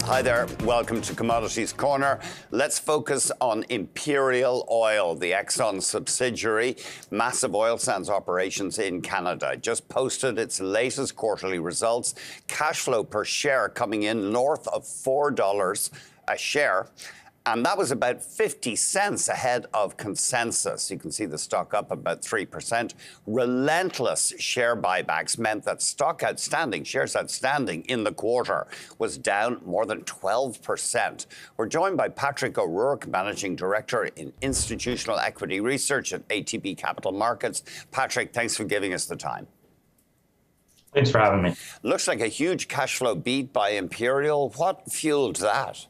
Hi there, welcome to Commodities Corner. Let's focus on Imperial Oil, the Exxon subsidiary, massive oil sands operations in Canada. Just posted its latest quarterly results. Cash flow per share coming in north of $4 a share. And that was about 50 cents ahead of consensus. You can see the stock up about 3%. Relentless share buybacks meant that shares outstanding in the quarter was down more than 12%. We're joined by Patrick O'Rourke, Managing Director in Institutional Equity Research at ATB Capital Markets. Patrick, thanks for giving us the time. Thanks for having me. Looks like a huge cash flow beat by Imperial. What fueled that?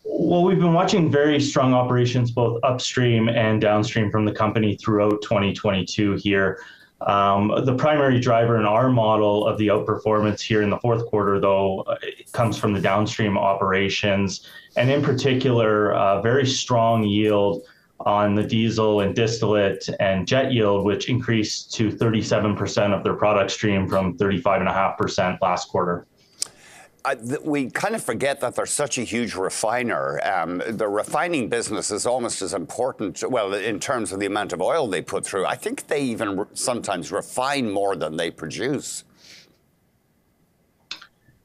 Well, we've been watching very strong operations, both upstream and downstream from the company throughout 2022 here. The primary driver in our model of the outperformance here in the fourth quarter, though, comes from the downstream operations, and in particular, very strong yield on the diesel and distillate and jet yield, which increased to 37% of their product stream from 35.5% last quarter. We kind of forget that they're such a huge refiner. The refining business is almost as important, well, in terms of the amount of oil they put through. I think they even sometimes refine more than they produce.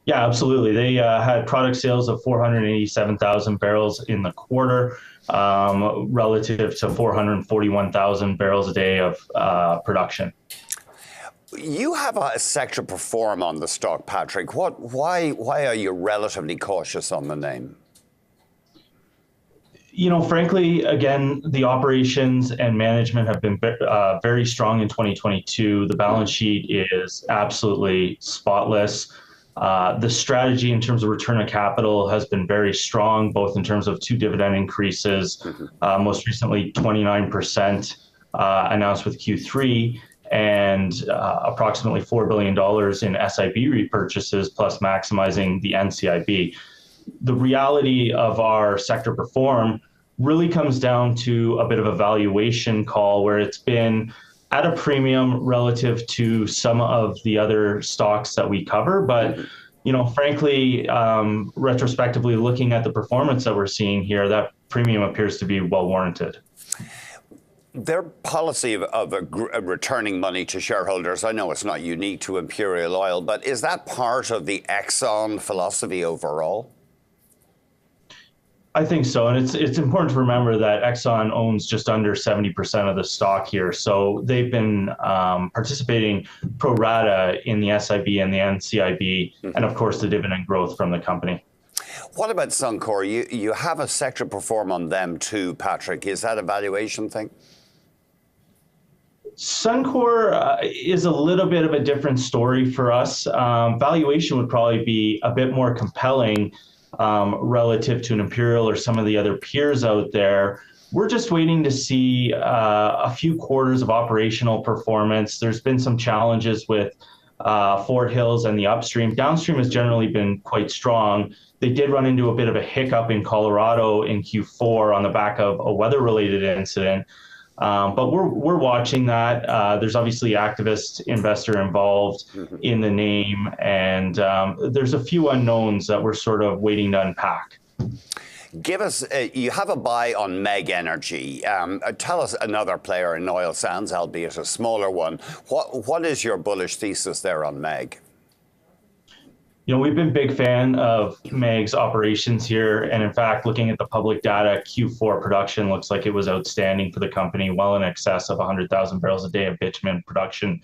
Yeah, absolutely. They had product sales of 487,000 barrels in the quarter, relative to 441,000 barrels a day of production. You have a sector perform on the stock, Patrick. Why are you relatively cautious on the name? You know, frankly, again, the operations and management have been very strong in 2022. The balance sheet is absolutely spotless. The strategy in terms of return of capital has been very strong, both in terms of 2 dividend increases, most recently 29% announced with Q3, and approximately $4 billion in SIB repurchases, plus maximizing the NCIB. The reality of our sector perform really comes down to a bit of a valuation call, where it's been at a premium relative to some of the other stocks that we cover. But, you know, frankly, retrospectively looking at the performance that we're seeing here, that premium appears to be well warranted. Their policy of returning money to shareholders, I know it's not unique to Imperial Oil, but is that part of the Exxon philosophy overall? I think so. And it's important to remember that Exxon owns just under 70% of the stock here. So they've been participating pro rata in the SIB and the NCIB, and of course the dividend growth from the company. What about Suncor? You have a sector perform on them too, Patrick. Is that a valuation thing? Suncor is a little bit of a different story for us. Valuation would probably be a bit more compelling relative to an Imperial or some of the other peers out there. We're just waiting to see a few quarters of operational performance. There's been some challenges with Fort Hills and the upstream. Downstream has generally been quite strong. They did run into a bit of a hiccup in Colorado in Q4 on the back of a weather-related incident. But we're watching that. There's obviously activist investor involved in the name, and there's a few unknowns that we're sort of waiting to unpack. Give us, you have a buy on Meg Energy. Tell us another player in oil sands, albeit a smaller one. What is your bullish thesis there on Meg? You know, we've been a big fan of Meg's operations here. And in fact, looking at the public data, Q4 production looks like it was outstanding for the company, well in excess of 100,000 barrels a day of bitumen production.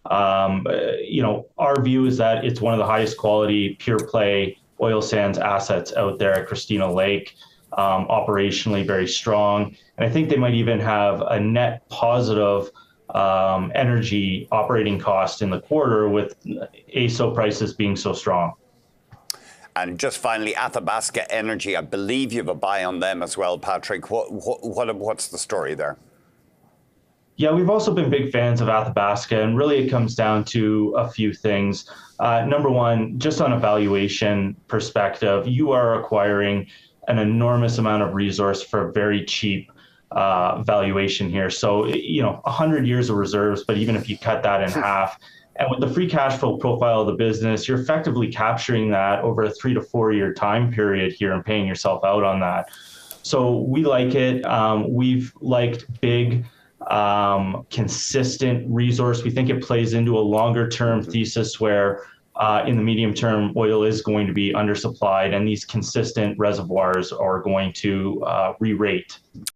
You know, our view is that it's one of the highest quality pure play oil sands assets out there at Christina Lake, operationally very strong. And I think they might even have a net positive energy operating cost in the quarter, with AESO prices being so strong. And just finally, Athabasca Energy, I believe you have a buy on them as well, Patrick. What's the story there? Yeah, we've also been big fans of Athabasca, and really it comes down to a few things. Number one, just on a valuation perspective, you are acquiring an enormous amount of resource for a very cheap valuation here. So, you know, 100 years of reserves, but even if you cut that in half And with the free cash flow profile of the business, you're effectively capturing that over a 3 to 4 year time period here and paying yourself out on that. So we like it. We've liked big, consistent resource. We think it plays into a longer term thesis where in the medium term, oil is going to be undersupplied, and these consistent reservoirs are going to re-rate.